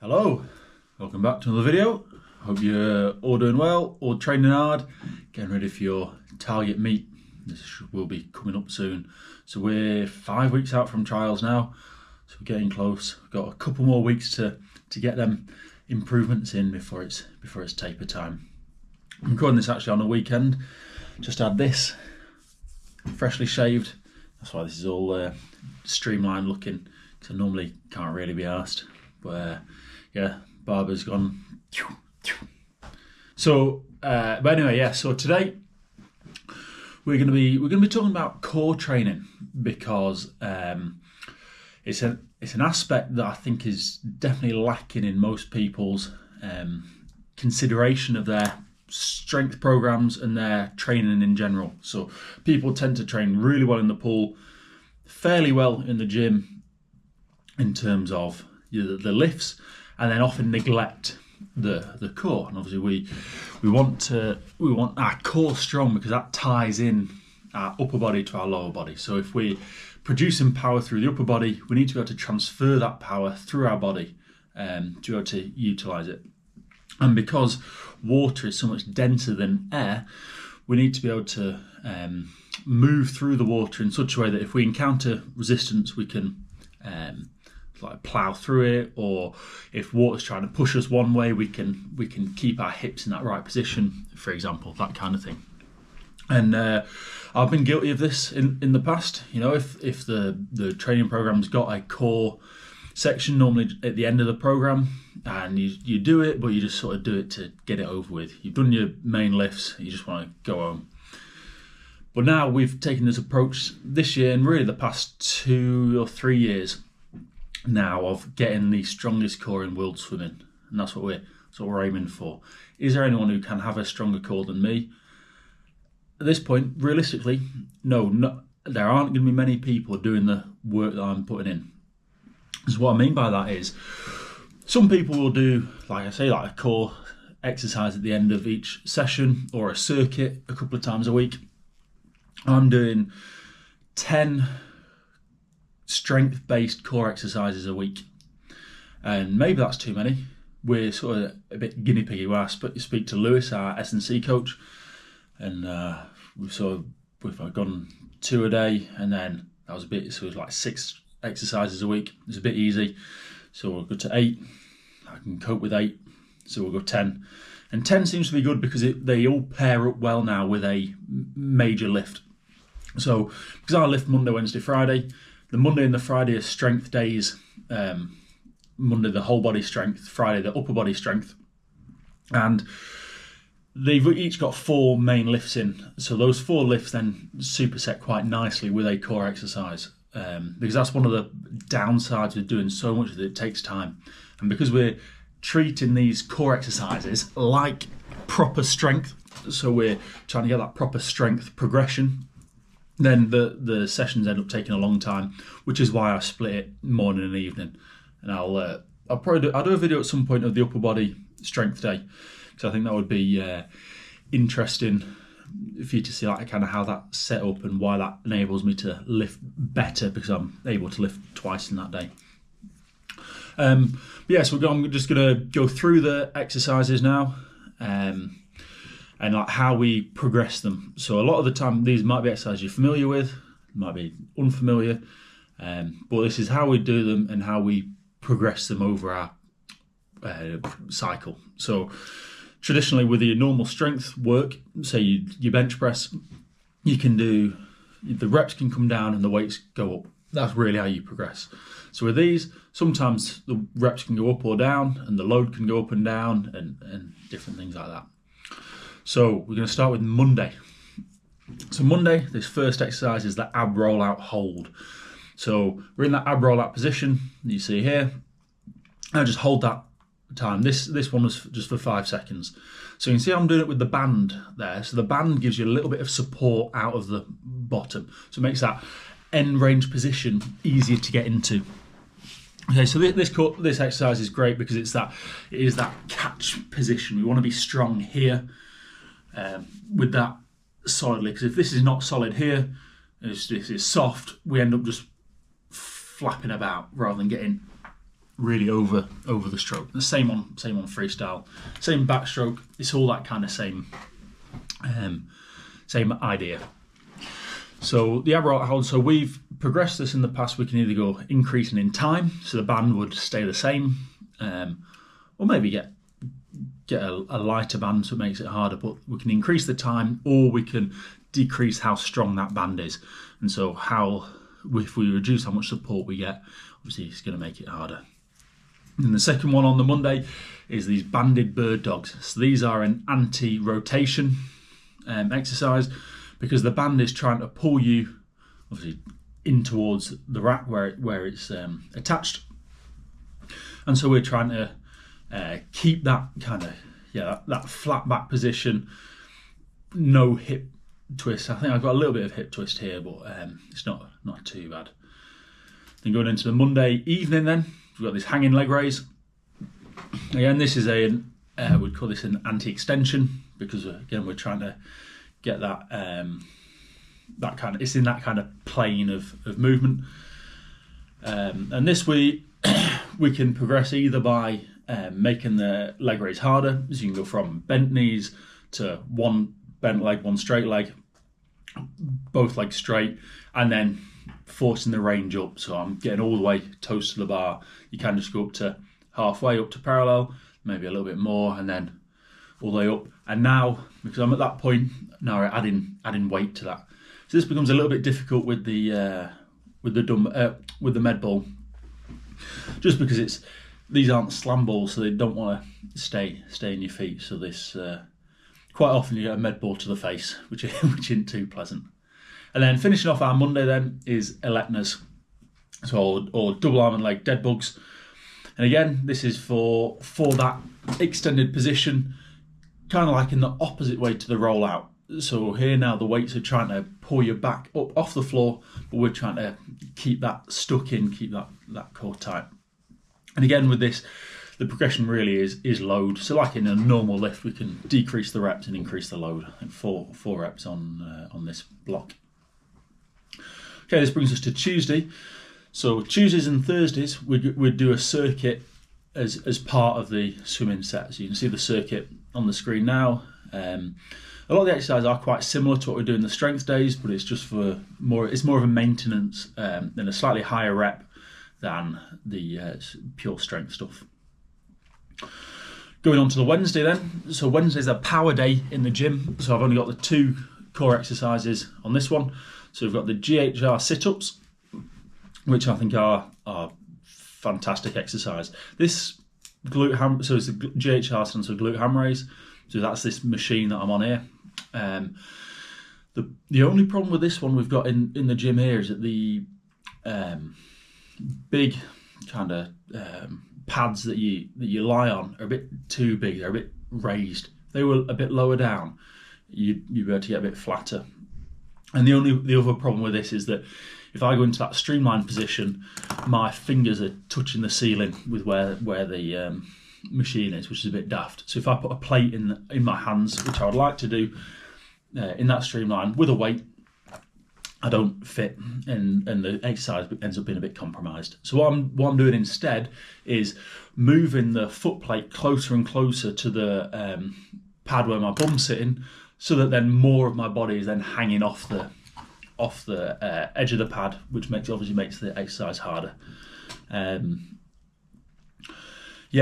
Hello, welcome back to another video. Hope you're all doing well, all training hard, getting ready for your target meet. This will be coming up soon. So we're 5 weeks out from trials now, so we're getting close. We've got a couple more weeks to get them improvements in before it's taper time. I'm recording this actually on a weekend. Just had this freshly shaved. That's why this is all streamlined looking, because I normally can't really be arsed. But yeah, barber's gone. So, but anyway, yeah. So today we're gonna be talking about core training, because it's an aspect that I think is definitely lacking in most people's consideration of their strength programs and their training in general. So people tend to train really well in the pool, fairly well in the gym in terms of the lifts, and then often neglect the core. And obviously we want our core strong, because that ties in our upper body to our lower body. So if we're producing power through the upper body, we need to be able to transfer that power through our body to be able to utilize it. And because water is so much denser than air, we need to be able to move through the water in such a way that if we encounter resistance, we can like plow through it, or if water's trying to push us one way, we can keep our hips in that right position, for example, that kind of thing. And I've been guilty of this in the past. You know, if the training program's got a core section normally at the end of the program, and you do it, but you just sort of do it to get it over with. You've done your main lifts, you just want to go home. But now we've taken this approach this year, and really the past 2 or 3 years now, of getting the strongest core in world swimming, and that's what we're aiming for. Is there anyone who can have a stronger core than me? At this point, realistically, no, there aren't going to be many people doing the work that I'm putting in. So what I mean by that is, some people will do, like I say, like a core exercise at the end of each session, or a circuit a couple of times a week. I'm doing 10 strength-based core exercises a week, and maybe that's too many. We're sort of a bit guinea piggy. Where I speak to Lewis, our S&C coach, and we've gone 2 a day, and then that was a bit. So it was like 6 exercises a week. It's a bit easy, so we'll go to 8. I can cope with 8, so we'll go 10. And 10 seems to be good because they all pair up well now with a major lift. So because I lift Monday, Wednesday, Friday. The Monday and the Friday are strength days. Monday, the whole body strength. Friday, the upper body strength. And they've each got 4 main lifts in. So those 4 lifts then superset quite nicely with a core exercise. Because that's one of the downsides of doing so much that it takes time. And because we're treating these core exercises like proper strength, so we're trying to get that proper strength progression, then the sessions end up taking a long time, which is why I split it morning and evening. And I'll do a video at some point of the upper body strength day, because I think that would be interesting for you to see, like, kind of how that's set up and why that enables me to lift better, because I'm able to lift twice in that day. But yeah, so I'm just going to go through the exercises now. And like how we progress them. So a lot of the time, these might be exercises you're familiar with, might be unfamiliar, but this is how we do them and how we progress them over our cycle. So traditionally, with your normal strength work, say you bench press, you can do, the reps can come down and the weights go up. That's really how you progress. So with these, sometimes the reps can go up or down, and the load can go up and down, and different things like that. So we're going to start with Monday. So Monday, this first exercise is the ab rollout hold. So we're in that ab rollout position that you see here. I just hold that time. This one was just for 5 seconds. So you can see I'm doing it with the band there. So the band gives you a little bit of support out of the bottom. So it makes that end range position easier to get into. Okay, so this exercise is great because it is that catch position. We want to be strong here. With that solidly, because if this is not solid here, this is soft, we end up just flapping about rather than getting really over the stroke. The same on freestyle, same backstroke. It's all that kind of same idea. So the ab roll hold. So we've progressed this in the past. We can either go increasing in time, so the band would stay the same, or maybe get a lighter band so it makes it harder. But we can increase the time, or we can decrease how strong that band is. And so if we reduce how much support we get, obviously it's going to make it harder. And the second one on the Monday is these banded bird dogs. So these are an anti-rotation exercise, because the band is trying to pull you obviously in towards the rack where it's attached, and so we're trying to keep that kind of that flat back position, no hip twist. I think I've got a little bit of hip twist here, but it's not too bad. Then going into the Monday evening, then we've got this hanging leg raise. Again, this is we'd call this an anti-extension, because again we're trying to get that that kind of, it's in that kind of plane of movement, and this we can progress either by making the leg raise harder, so you can go from bent knees to one bent leg, one straight leg, both legs straight, and then forcing the range up. So I'm getting all the way toes to the bar. You can just go up to halfway, up to parallel, maybe a little bit more, and then all the way up. And now, because I'm at that point, now we're adding weight to that. So this becomes a little bit difficult with the med ball, just because these aren't slam balls, so they don't want to stay in your feet. So this quite often you get a med ball to the face, which isn't too pleasant. And then finishing off our Monday then is electors, so or double arm and leg dead bugs. And again, this is for that extended position, kind of like in the opposite way to the rollout. So here now the weights are trying to pull your back up off the floor, but we're trying to keep that stuck in, keep that core tight. And again with this, the progression really is load. So like in a normal lift, we can decrease the reps and increase the load. I think four reps on this block. Okay, this brings us to Tuesday. So Tuesdays and Thursdays, we'd do a circuit as part of the swimming set. So you can see the circuit on the screen now. A lot of the exercises are quite similar to what we do in the strength days, but it's just it's more of a maintenance and a slightly higher rep than the pure strength stuff. Going on to the Wednesday then. So Wednesday's a power day in the gym. So I've only got the 2 core exercises on this one. So we've got the GHR Situps, which I think are fantastic exercise. This glute ham, so it's the GHR stands for glute ham raise. So that's this machine that I'm on here. The only problem with this one we've got in the gym here is that the big kind of pads that you lie on are a bit too big. They're a bit raised. If they were a bit lower down, you'd be able to get a bit flatter. And the other problem with this is that if I go into that streamlined position, my fingers are touching the ceiling with where the machine is, which is a bit daft. So if I put a plate in my hands, which I would like to do in that streamline with a weight, I don't fit, and the exercise ends up being a bit compromised. So what I'm doing instead is moving the foot plate closer and closer to the pad where my bum's sitting, so that then more of my body is then hanging off the edge of the pad, which obviously makes the exercise harder.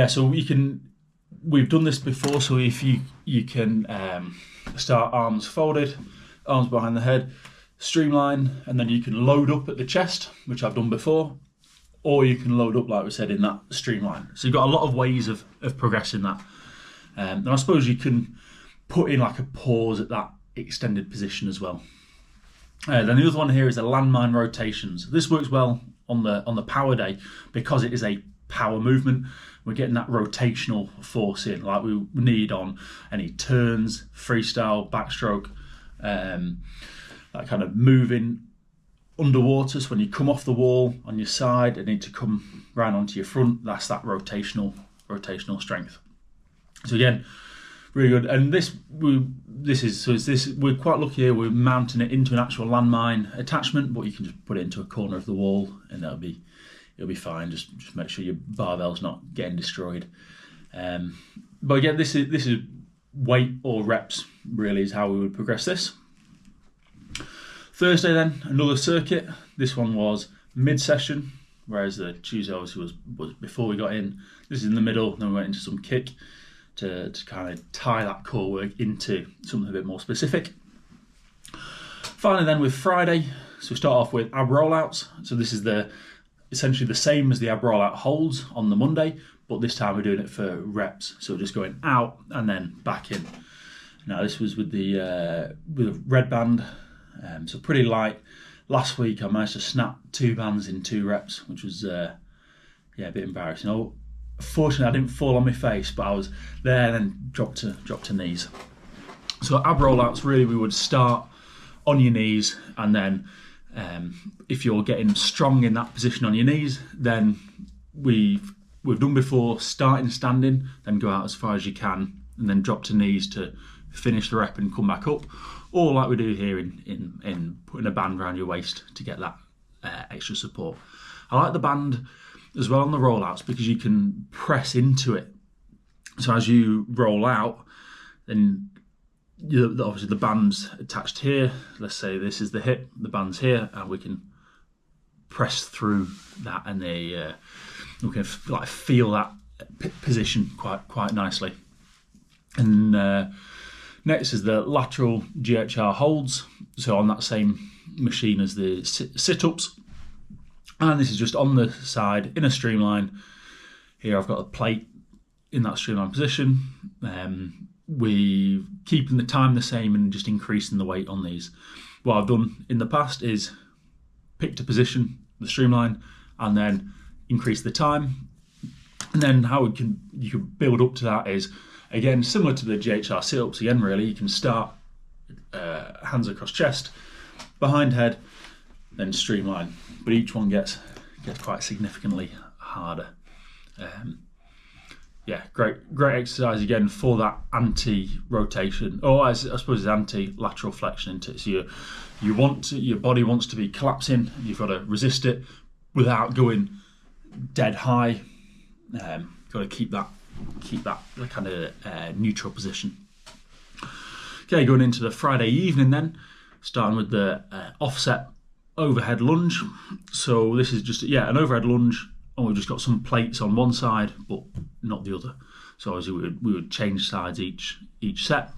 So we've done this before. So if you can start arms folded, arms behind the head, streamline, and then you can load up at the chest, which I've done before, or you can load up like we said in that streamline. So you've got a lot of ways of progressing that, and I suppose you can put in like a pause at that extended position as well. Then the other one here is the Landmine Rotations. This works well on the power day because it is a power movement. We're getting that rotational force in like we need on any turns, freestyle, backstroke, that kind of moving underwater. So when you come off the wall on your side and need to come round onto your front, that's that rotational strength. So again, really good. And we're quite lucky here. We're mounting it into an actual landmine attachment, but you can just put it into a corner of the wall and it'll be it'll be fine. Just make sure your barbell's not getting destroyed. But again, this is weight or reps really is how we would progress this. Thursday then, another circuit. This one was mid-session, whereas the Tuesday obviously was before we got in. This is in the middle, then we went into some kick to kind of tie that core work into something a bit more specific. Finally then with Friday, so we start off with ab rollouts. So this is essentially the same as the ab rollout holds on the Monday, but this time we're doing it for reps. So we're just going out and then back in. Now this was with the red band, so pretty light. Last week I managed to snap 2 bands in 2 reps, which was a bit embarrassing. Fortunately I didn't fall on my face, but I was there and then dropped to knees. So ab rollouts, really we would start on your knees, and then if you're getting strong in that position on your knees, then we've done before, starting standing, then go out as far as you can, and then drop to knees to finish the rep and come back up, or like we do here in putting a band around your waist to get that extra support. I like the band as well on the rollouts because you can press into it. So as you roll out, then obviously the band's attached here. Let's say this is the hip, the band's here, and we can press through that, and we can like feel that position quite nicely. And next is the lateral GHR holds, so on that same machine as the sit-ups, and this is just on the side in a streamline. Here I've got a plate in that streamline position. We keeping the time the same and just increasing the weight on these. What I've done in the past is picked a position, the streamline, and then increase the time. And then how you can build up to that is, again, similar to the GHR Situps again, really. You can start hands across chest, behind head, then streamline. But each one gets quite significantly harder. Great exercise again for that anti-rotation, or I suppose it's anti-lateral flexion into it. So your body wants to be collapsing, and you've got to resist it without going dead high. Got to keep that kind of neutral position. Okay, going into the Friday evening then, starting with the offset overhead lunge. So this is just an overhead lunge, and we've just got some plates on one side but not the other. So obviously we would change sides each set.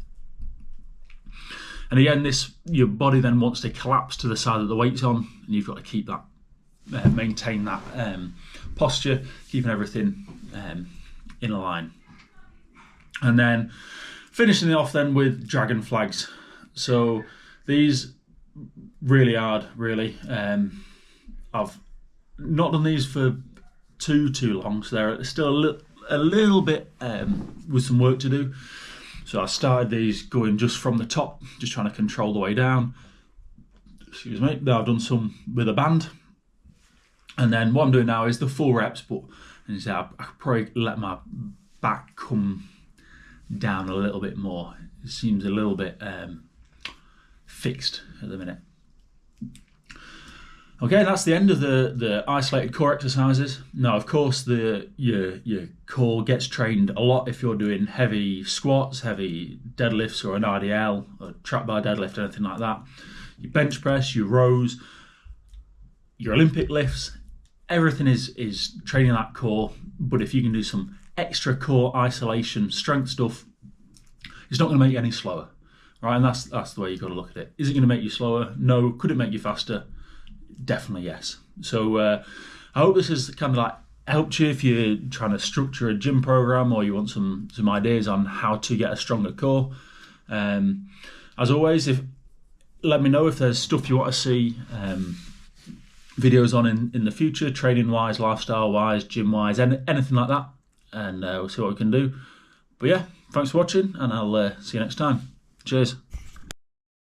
And again, your body then wants to collapse to the side that the weight's on, and you've got to keep that, maintain that posture, keeping everything in a line. And then finishing it off then with dragon flags. So these really hard, really. I've not done these for too long, so they're still a little bit with some work to do. So I started these going just from the top, just trying to control the way down. Excuse me. Then I've done some with a band, and then what I'm doing now is the full reps. But as I could probably let my back come down a little bit more. It seems a little bit fixed at the minute. Okay, that's the end of the isolated core exercises. Now, of course, your core gets trained a lot if you're doing heavy squats, heavy deadlifts, or an RDL, or trap bar deadlift, anything like that. Your bench press, your rows, your Olympic lifts, everything is training that core. But if you can do some extra core isolation strength stuff, it's not going to make you any slower, right? And that's the way you've got to look at it. Is it going to make you slower? No. Could it make you faster? Definitely yes. So I hope this has kind of like helped you if you're trying to structure a gym program, or you want some ideas on how to get a stronger core. As always, let me know if there's stuff you want to see videos on in the future, training wise, lifestyle wise, gym wise, anything like that, and we'll see what we can do. But yeah, thanks for watching, and I'll see you next time. Cheers.